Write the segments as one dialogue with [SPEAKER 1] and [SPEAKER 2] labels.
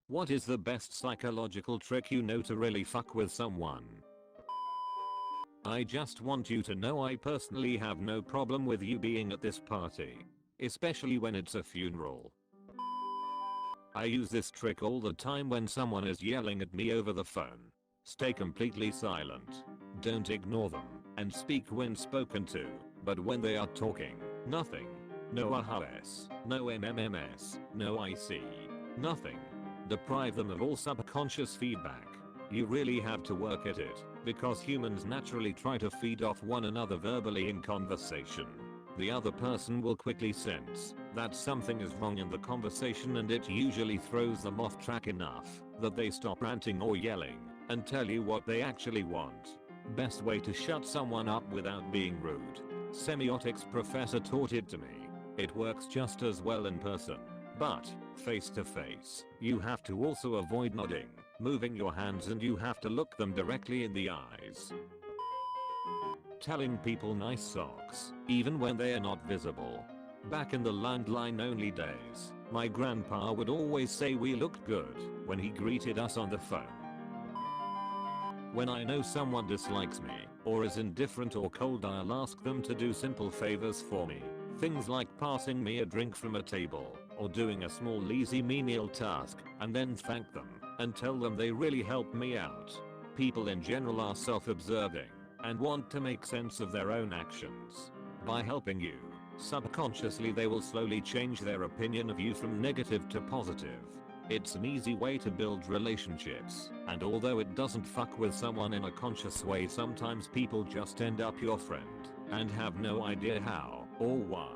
[SPEAKER 1] What is the best psychological trick you know to really fuck with someone? I just want you to know I personally have no problem with you being at this party. Especially when it's a funeral. I use this trick all the time when someone is yelling at me over the phone. Stay completely silent. Don't ignore them, and speak when spoken to, but when they are talking, nothing. No ahs, no mmms, no I see. Nothing. Deprive them of all subconscious feedback. You really have to work at it, because humans naturally try to feed off one another verbally in conversation. The other person will quickly sense that something is wrong in the conversation, and it usually throws them off track enough that they stop ranting or yelling and tell you what they actually want. Best way to shut someone up without being rude. Semiotics professor taught it to me. It works just as well in person. But, face to face, you have to also avoid nodding, moving your hands, and you have to look them directly in the eyes. Telling people nice socks, even when they are not visible. Back in the landline only days, my grandpa would always say we looked good when he greeted us on the phone. When I know someone dislikes me, or is indifferent or cold, I'll ask them to do simple favors for me. Things like passing me a drink from a table, or doing a small easy menial task, and then thank them, and tell them they really helped me out. People in general are self-observing, and want to make sense of their own actions. By helping you, subconsciously they will slowly change their opinion of you from negative to positive. It's an easy way to build relationships, and although it doesn't fuck with someone in a conscious way, sometimes people just end up your friend, and have no idea how, or why.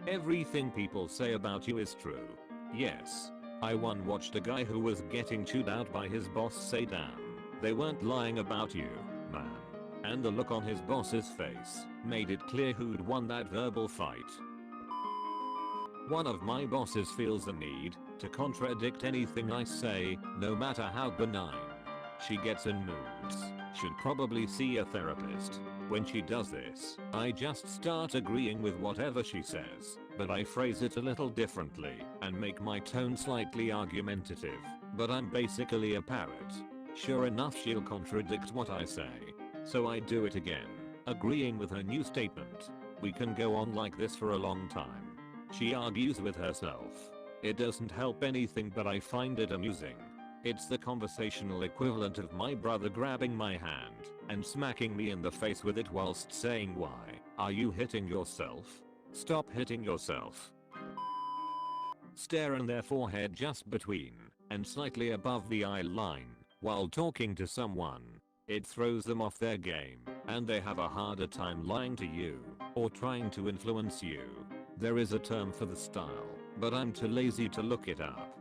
[SPEAKER 1] Everything people say about you is true. Yes. I once watched a guy who was getting chewed out by his boss say, damn, they weren't lying about you, man. And the look on his boss's face made it clear who'd won that verbal fight. One of my bosses feels the need to contradict anything I say, no matter how benign. She gets in moods. Should probably see a therapist. When she does this, I just start agreeing with whatever she says, but I phrase it a little differently and make my tone slightly argumentative, but I'm basically a parrot. Sure enough, she'll contradict what I say. So I do it again, agreeing with her new statement. We can go on like this for a long time. She argues with herself. It doesn't help anything, but I find it amusing. It's the conversational equivalent of my brother grabbing my hand and smacking me in the face with it whilst saying, why are you hitting yourself? Stop hitting yourself. Stare in their forehead just between and slightly above the eye line while talking to someone. It throws them off their game, and they have a harder time lying to you or trying to influence you. There is a term for the style, but I'm too lazy to look it up.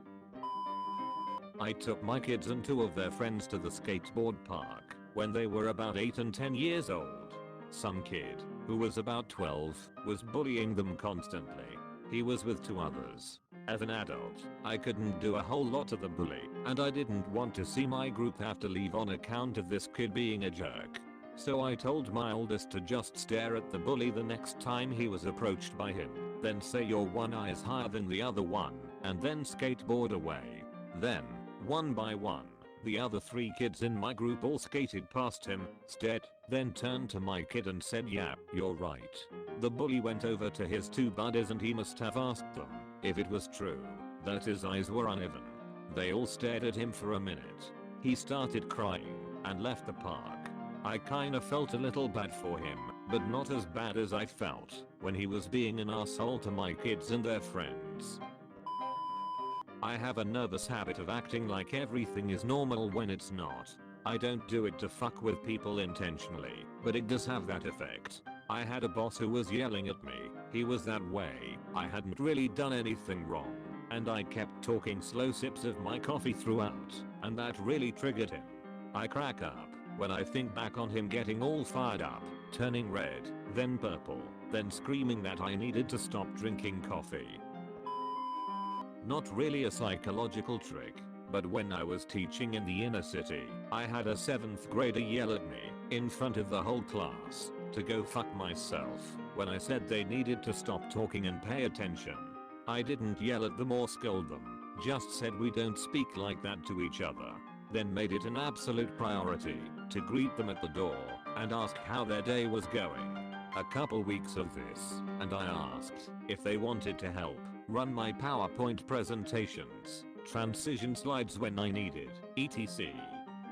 [SPEAKER 1] I took my kids and 2 of their friends to the skateboard park when they were about 8 and 10 years old. Some kid, who was about 12, was bullying them constantly. He was with 2 others. As an adult, I couldn't do a whole lot to the bully, and I didn't want to see my group have to leave on account of this kid being a jerk. So I told my oldest to just stare at the bully the next time he was approached by him, then say your one eye is higher than the other one, and then skateboard away. Then, one by one, the other 3 kids in my group all skated past him, stared, then turned to my kid and said, yeah, you're right. The bully went over to his 2 buddies and he must have asked them if it was true that his eyes were uneven. They all stared at him for a minute. He started crying and left the park. I kinda felt a little bad for him, but not as bad as I felt when he was being an asshole to my kids and their friends. I have a nervous habit of acting like everything is normal when it's not. I don't do it to fuck with people intentionally, but it does have that effect. I had a boss who was yelling at me. He was that way. I hadn't really done anything wrong, and I kept talking slow sips of my coffee throughout, and that really triggered him. I crack up when I think back on him getting all fired up, turning red, then purple, then screaming that I needed to stop drinking coffee. Not really a psychological trick, but when I was teaching in the inner city, I had a 7th grader yell at me in front of the whole class to go fuck myself when I said they needed to stop talking and pay attention. I didn't yell at them or scold them. Just said we don't speak like that to each other. Then made it an absolute priority to greet them at the door and ask how their day was going. A couple weeks of this, and I asked if they wanted to help run my PowerPoint presentations, transition slides when I needed, etc.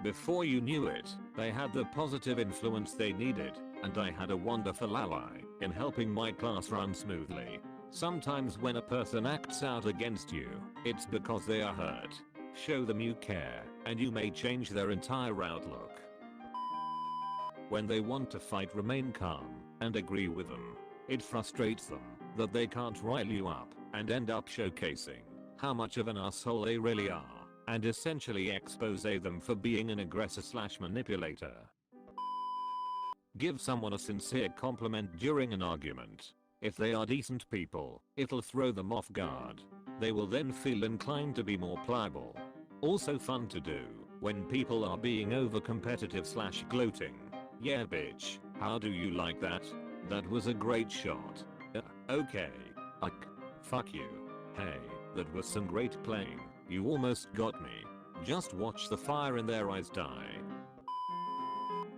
[SPEAKER 1] Before you knew it, they had the positive influence they needed, and I had a wonderful ally in helping my class run smoothly. Sometimes when a person acts out against you, it's because they are hurt. Show them you care, and you may change their entire outlook. When they want to fight, remain calm and agree with them. It frustrates them that they can't rile you up and end up showcasing how much of an asshole they really are, and essentially expose them for being an aggressor/manipulator. Give someone a sincere compliment during an argument. If they are decent people, it'll throw them off guard. They will then feel inclined to be more pliable. Also fun to do when people are being over competitive/gloating. Yeah bitch, how do you like that? That was a great shot. Okay. Fuck you. Hey, that was some great playing. You almost got me. Just watch the fire in their eyes die.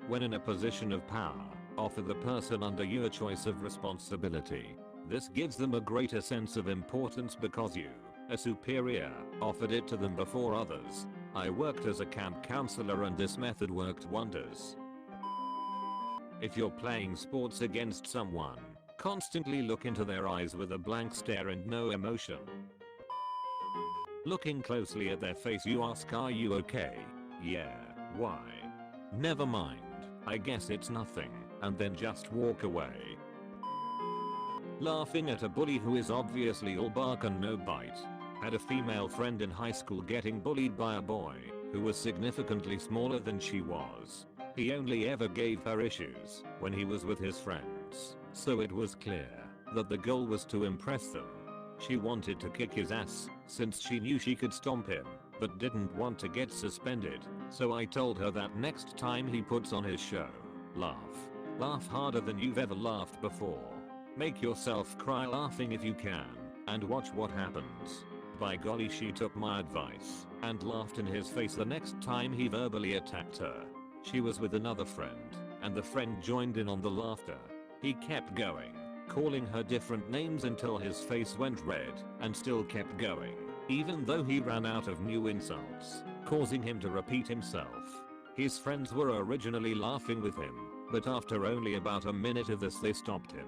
[SPEAKER 1] When in a position of power, offer the person under you a choice of responsibility. This gives them a greater sense of importance because you, a superior, offered it to them before others. I worked as a camp counselor and this method worked wonders. If you're playing sports against someone, constantly look into their eyes with a blank stare and no emotion. Looking closely at their face, you ask, "Are you okay?" "Yeah." "Why?" "Never mind, I guess it's nothing," and then just walk away. Laughing at a bully who is obviously all bark and no bite. Had a female friend in high school getting bullied by a boy who was significantly smaller than she was. He only ever gave her issues when he was with his friends, so it was clear that the goal was to impress them. She wanted to kick his ass since she knew she could stomp him, but didn't want to get suspended, so I told her that next time he puts on his show, laugh. Laugh harder than you've ever laughed before. Make yourself cry laughing if you can, and watch what happens. By golly, she took my advice and laughed in his face the next time he verbally attacked her. She was with another friend, and the friend joined in on the laughter. He kept going, calling her different names until his face went red, and still kept going, even though he ran out of new insults, causing him to repeat himself. His friends were originally laughing with him, but after only about a minute of this they stopped him.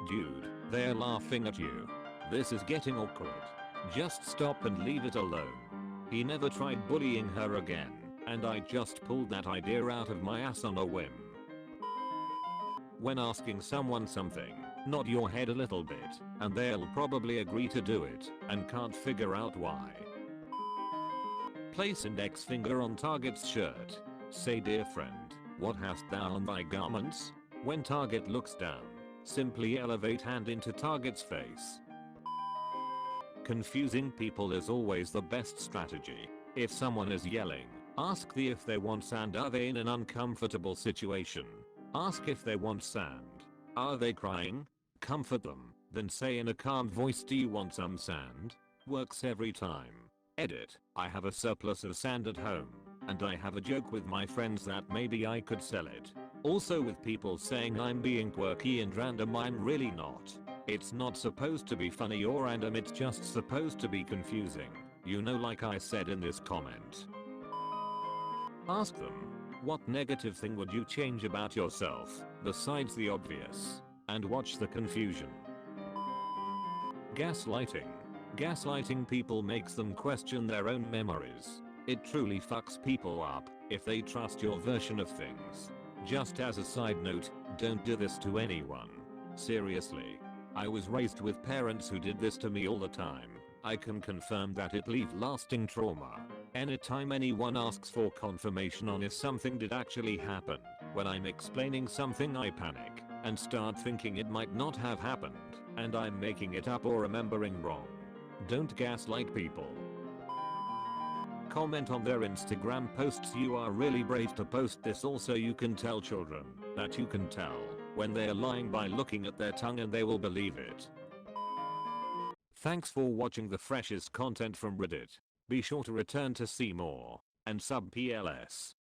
[SPEAKER 1] "Dude, they're laughing at you. This is getting awkward. Just stop and leave it alone." He never tried bullying her again, and I just pulled that idea out of my ass on a whim. When asking someone something, nod your head a little bit, and they'll probably agree to do it, and can't figure out why. Place index finger on target's shirt. Say, "Dear friend, what hast thou on thy garments?" When target looks down, simply elevate hand into target's face. Confusing people is always the best strategy. If someone is yelling, ask if they want sand. Are they in an uncomfortable situation? Ask if they want sand. Are they crying? Comfort them, then say in a calm voice, "Do you want some sand?" Works every time. Edit. I have a surplus of sand at home, and I have a joke with my friends that maybe I could sell it. Also with people saying I'm being quirky and random, I'm really not. It's not supposed to be funny or random, it's just supposed to be confusing. You know, like I said in this comment. Ask them, what negative thing would you change about yourself, besides the obvious? And watch the confusion. Gaslighting. Gaslighting people makes them question their own memories. It truly fucks people up if they trust your version of things. Just as a side note, don't do this to anyone. Seriously. I was raised with parents who did this to me all the time. I can confirm that it leaves lasting trauma. Anytime anyone asks for confirmation on if something did actually happen, when I'm explaining something I panic and start thinking it might not have happened, and I'm making it up or remembering wrong. Don't gaslight people. Comment on their Instagram posts. You are really brave to post this. Also, you can tell children that you can tell when they're lying by looking at their tongue and they will believe it. Thanks for watching the freshest content from Reddit. Be sure to return to see more, and sub PLS.